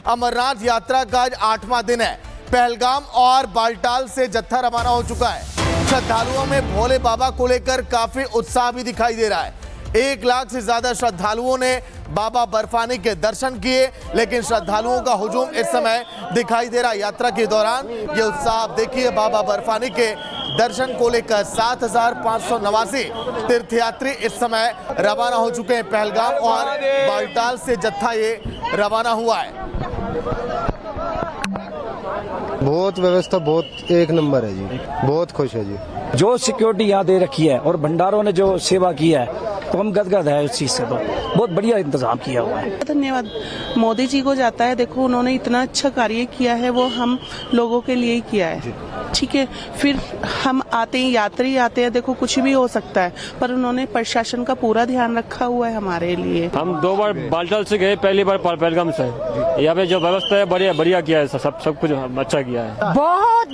अमरनाथ यात्रा का आज 8वां दिन है। पहलगाम और बालटाल से जत्था रवाना हो चुका है। श्रद्धालुओं में भोले बाबा को लेकर काफी उत्साह भी दिखाई दे रहा है। 1 लाख से ज्यादा श्रद्धालुओं ने बाबा बर्फानी के दर्शन किए, लेकिन श्रद्धालुओं का हुजूम इस समय दिखाई दे रहा है। यात्रा के दौरान ये उत्साह आप देखिए, बाबा बर्फानी के दर्शन को लेकर 7,589 तीर्थयात्री इस समय रवाना हो चुके हैं। पहलगाम और बालटाल से जत्था ये रवाना हुआ है। बहुत व्यवस्था बहुत एक नंबर है जी, बहुत खुश है जी। जो सिक्योरिटी यहाँ दे रखी है और भंडारों ने जो सेवा की है तो हम गदगद है उस चीज से। तो बहुत बढ़िया इंतजाम किया हुआ है। धन्यवाद मोदी जी को जाता है। देखो उन्होंने इतना अच्छा कार्य किया है, वो हम लोगों के लिए ही किया है। ठीक है, फिर हम आते हैं, यात्री आते हैं, देखो कुछ भी हो सकता है, पर उन्होंने प्रशासन का पूरा ध्यान रखा हुआ है हमारे लिए। हम 2 बार बालटाल से गए, पहली बार पहलगाम से। यहाँ पे जो व्यवस्था है बढ़िया किया है, सब कुछ अच्छा किया है।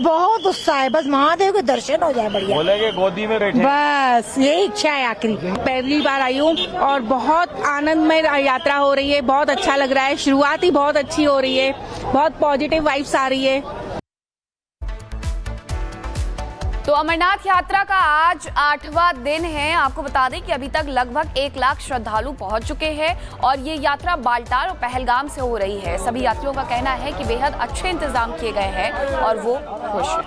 बहुत उत्साह है, बस महादेव के दर्शन हो जाए बढ़िया। बोले कि गोदी में बैठे, बस यही इच्छा है आखिरी। पहली बार आई हूँ और बहुत आनंदमय यात्रा हो रही है। बहुत अच्छा लग रहा है, शुरुआत ही बहुत अच्छी हो रही है, बहुत पॉजिटिव वाइब्स आ रही है। तो अमरनाथ यात्रा का आज 8वां दिन है। आपको बता दें कि अभी तक लगभग 1 लाख श्रद्धालु पहुंच चुके हैं और ये यात्रा बालटाल और पहलगाम से हो रही है। सभी यात्रियों का कहना है कि बेहद अच्छे इंतजाम किए गए हैं और वो खुश हैं।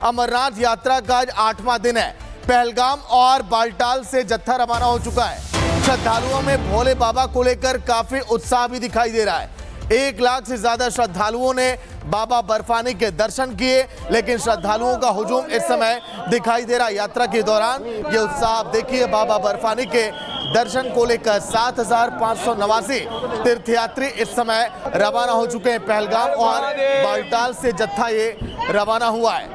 अमरनाथ यात्रा का आज 8वां दिन है। पहलगाम और बालटाल से जत्था रवाना हो चुका है। श्रद्धालुओं में भोले बाबा को लेकर काफी उत्साह भी दिखाई दे रहा है। 1 लाख से ज्यादा श्रद्धालुओं ने बाबा बर्फानी के दर्शन किए, लेकिन श्रद्धालुओं का हुजूम इस समय दिखाई दे रहा है। यात्रा के दौरान ये उत्साह आप देखिए, बाबा बर्फानी के दर्शन को लेकर 7,589 तीर्थयात्री इस समय रवाना हो चुके हैं। पहलगाम और बालटाल से जत्था ये रवाना हुआ है।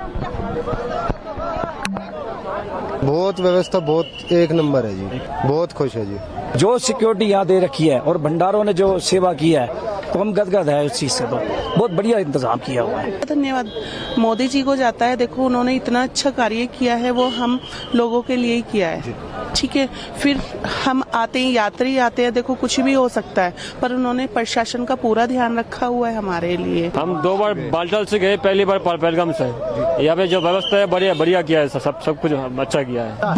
बहुत व्यवस्था बहुत एक नंबर है जी, बहुत खुश है जी। जो सिक्योरिटी यहाँ दे रखी है और भंडारों ने जो सेवा की है तो हम गदगद है उस चीज से। तो बहुत बढ़िया इंतजाम किया हुआ है। धन्यवाद मोदी जी को जाता है। देखो उन्होंने इतना अच्छा कार्य किया है, वो हम लोगों के लिए ही किया है। ठीक है, फिर हम आते हैं, यात्री आते हैं, देखो कुछ भी हो सकता है, पर उन्होंने प्रशासन का पूरा ध्यान रखा हुआ है हमारे लिए। हम 2 बार बालटाल से गए, पहली बार पहलगाम से। यहाँ पे जो व्यवस्था है बढ़िया किया है, सब कुछ अच्छा किया है।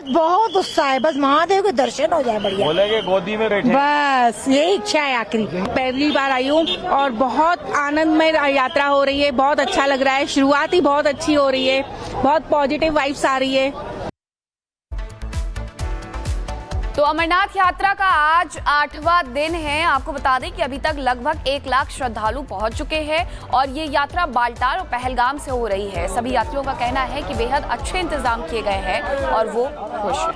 बहुत उत्साह है, बस महादेव के दर्शन हो जाए बढ़िया। बोले कि गोदी में बैठे, बस यही इच्छा है आखिरी। पहली बार आई हूँ और बहुत आनंदमय यात्रा हो रही है। बहुत अच्छा लग रहा है, शुरुआत ही बहुत अच्छी हो रही है, बहुत पॉजिटिव वाइब्स आ रही है। तो अमरनाथ यात्रा का आज 8वां दिन है। आपको बता दें कि अभी तक लगभग 1 लाख श्रद्धालु पहुंच चुके हैं और ये यात्रा बालटाल और पहलगाम से हो रही है। सभी यात्रियों का कहना है कि बेहद अच्छे इंतजाम किए गए हैं और वो खुश हैं।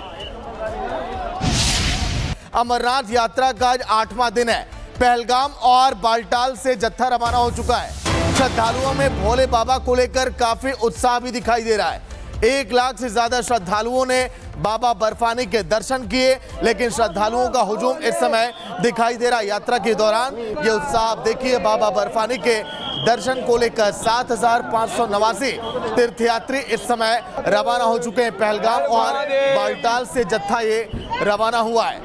अमरनाथ यात्रा का आज 8वां दिन है। पहलगाम और बालटाल से जत्था रवाना हो चुका है। श्रद्धालुओं में भोले बाबा को लेकर काफी उत्साह भी दिखाई दे रहा है। 1 लाख से ज्यादा श्रद्धालुओं ने बाबा बर्फानी के दर्शन किए, लेकिन श्रद्धालुओं का हुजूम इस समय दिखाई दे रहा है। यात्रा के दौरान ये उत्साह आप देखिए, बाबा बर्फानी के दर्शन को लेकर 7,589 तीर्थयात्री इस समय रवाना हो चुके हैं। पहलगाम और बालटाल से जत्था ये रवाना हुआ है।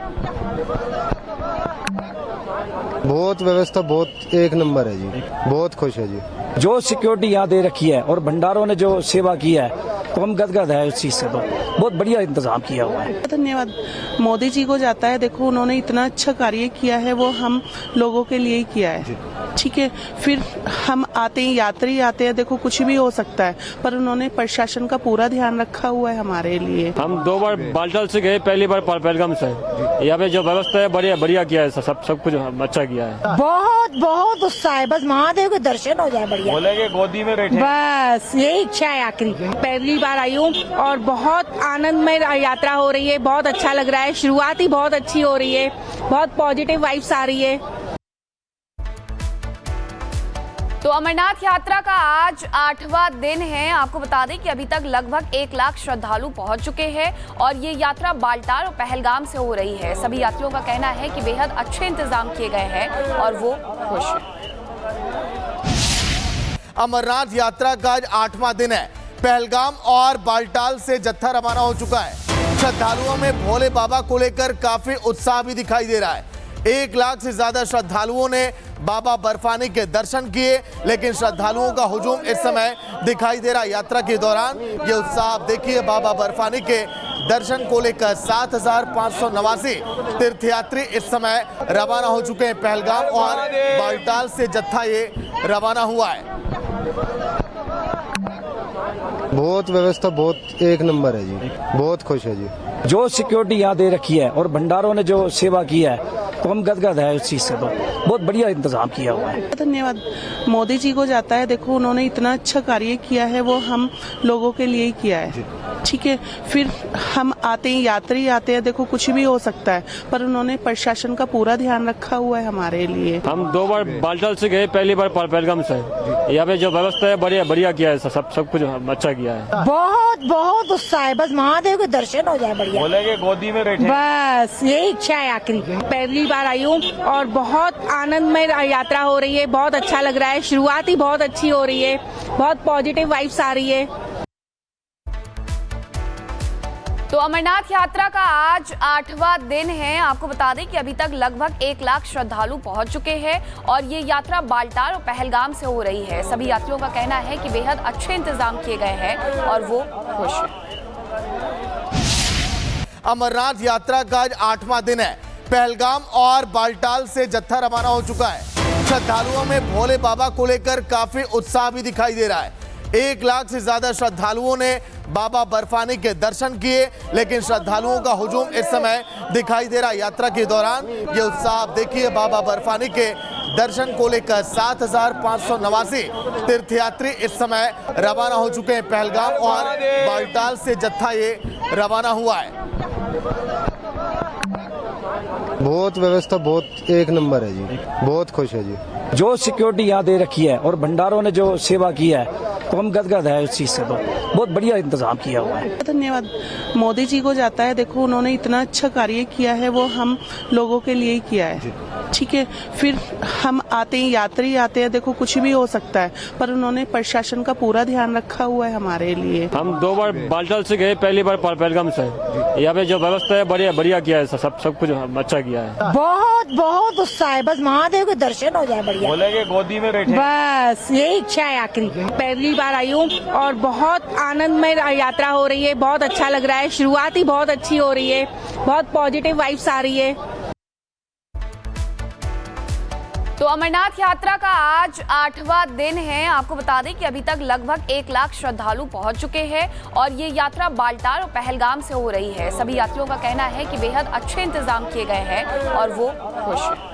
बहुत व्यवस्था बहुत एक नंबर है जी, बहुत खुश है जी। जो सिक्योरिटी यहाँ दे रखी है और भंडारों ने जो सेवा की है तो हम गदगद है उस चीज से। तो बहुत बढ़िया इंतजाम किया हुआ है। धन्यवाद मोदी जी को जाता है। देखो उन्होंने इतना अच्छा कार्य किया है, वो हम लोगों के लिए ही किया है। ठीक है, फिर हम आते हैं, यात्री आते हैं, देखो कुछ भी हो सकता है, पर उन्होंने प्रशासन का पूरा ध्यान रखा हुआ है हमारे लिए। हम 2 बार बालटाल से गए, पहली बार पहलगाम से। यहाँ पे जो व्यवस्था है बढ़िया किया है, सब कुछ अच्छा किया है। बहुत उत्साह है, बस महादेव के दर्शन हो जाए बढ़िया। बोले कि गोदी में बैठे, बस यही इच्छा है आखिरी। पहली बार आई हूँ और बहुत आनंदमय यात्रा हो रही है। बहुत अच्छा लग रहा है, शुरुआत ही बहुत अच्छी हो रही है, बहुत पॉजिटिव वाइब्स आ रही है। तो अमरनाथ यात्रा का आज 8वां दिन है। आपको बता दें कि अभी तक लगभग 1 लाख श्रद्धालु पहुंच चुके हैं और ये यात्रा बालटाल और पहलगाम से हो रही है। सभी यात्रियों का कहना है कि बेहद अच्छे इंतजाम किए गए हैं और वो खुश हैं। अमरनाथ यात्रा का आज 8वां दिन है। पहलगाम और बालटाल से जत्था रवाना हो चुका है। श्रद्धालुओं में भोले बाबा को लेकर काफी उत्साह भी दिखाई दे रहा है। 1 लाख से ज्यादा श्रद्धालुओं ने बाबा बर्फानी के दर्शन किए, लेकिन श्रद्धालुओं का हुजूम इस समय दिखाई दे रहा। यात्रा के दौरान ये उत्साह आप देखिए, बाबा बर्फानी के दर्शन को लेकर 7,589 तीर्थयात्री इस समय रवाना हो चुके हैं। पहलगाम और बालटाल से जत्था ये रवाना हुआ है। बहुत व्यवस्था बहुत एक नंबर है जी, बहुत खुश है जी। जो सिक्योरिटी यहाँ दे रखी है और भंडारों ने जो सेवा की है तो हम गदगद है उस चीज से। तो बहुत बढ़िया इंतजाम किया हुआ है। धन्यवाद मोदी जी को जाता है, देखो उन्होंने इतना अच्छा कार्य किया है, वो हम लोगों के लिए ही किया है। ठीक है, फिर हम आते हैं, यात्री आते हैं, देखो कुछ भी हो सकता है, पर उन्होंने प्रशासन का पूरा ध्यान रखा हुआ है हमारे लिए। हम 2 बार बालटाल से गए, पहली बार पहलगाम से। यहाँ पे जो व्यवस्था है बढ़िया किया है, सब कुछ अच्छा किया है। बहुत उत्साह है, बस महादेव के दर्शन हो जाए बढ़िया। बोलेंगे गोदी में बैठे, बस यही इच्छा है आखिरी। पहली बार आई हूँ और बहुत आनंदमय यात्रा हो रही है, बहुत अच्छा लग रहा है। शुरुआत ही बहुत अच्छी हो रही है, बहुत पॉजिटिव वाइब्स आ रही है। तो अमरनाथ यात्रा का आज 8वां दिन है। आपको बता दें कि अभी तक लगभग 1 लाख श्रद्धालु पहुंच चुके हैं और ये यात्रा बालटाल और पहलगाम से हो रही है। सभी यात्रियों का कहना है कि बेहद अच्छे इंतजाम किए गए हैं और वो खुश हैं। अमरनाथ यात्रा का आज 8वां दिन है। पहलगाम और बालटाल से जत्था रवाना हो चुका है। श्रद्धालुओं में भोले बाबा को लेकर काफी उत्साह भी दिखाई दे रहा है। 1 लाख से ज्यादा श्रद्धालुओं ने बाबा बर्फानी के दर्शन किए, लेकिन श्रद्धालुओं का हुजूम इस समय दिखाई दे रहा। यात्रा के दौरान ये उत्साह आप देखिए, बाबा बर्फानी के दर्शन को लेकर 7,589 तीर्थयात्री इस समय रवाना हो चुके हैं। पहलगाम और बालटाल से जत्था ये रवाना हुआ है। बहुत व्यवस्था बहुत एक नंबर है जी, बहुत खुश है जी। जो सिक्योरिटी यहाँ दे रखी है और भंडारों ने जो सेवा की है तो हम गदगद है उस चीज से। तो बहुत बढ़िया इंतजाम किया हुआ है। धन्यवाद मोदी जी को जाता है, देखो उन्होंने इतना अच्छा कार्य किया है, वो हम लोगों के लिए ही किया है। ठीक है, फिर हम आते हैं, यात्री आते हैं, देखो कुछ भी हो सकता है, पर उन्होंने प्रशासन का पूरा ध्यान रखा हुआ है हमारे लिए। हम 2 बार बालटाल से गए, पहली बार पहलगाम से। यहाँ पे जो व्यवस्था है बढ़िया किया है, सब कुछ अच्छा किया है। बहुत उत्साह है, बस महादेव के दर्शन हो जाए बढ़िया। बोलेंगे गोदी में बैठे, बस यही इच्छा है आखिरी। पहली बार आई हूँ और बहुत आनंदमय यात्रा हो रही है, बहुत अच्छा लग रहा है। शुरुआत ही बहुत अच्छी हो रही है, बहुत पॉजिटिव वाइब्स आ रही है। तो अमरनाथ यात्रा का आज 8वां दिन है। आपको बता दें कि अभी तक लगभग 1 लाख श्रद्धालु पहुंच चुके हैं और ये यात्रा बालटाल और पहलगाम से हो रही है। सभी यात्रियों का कहना है कि बेहद अच्छे इंतजाम किए गए हैं और वो खुश हैं।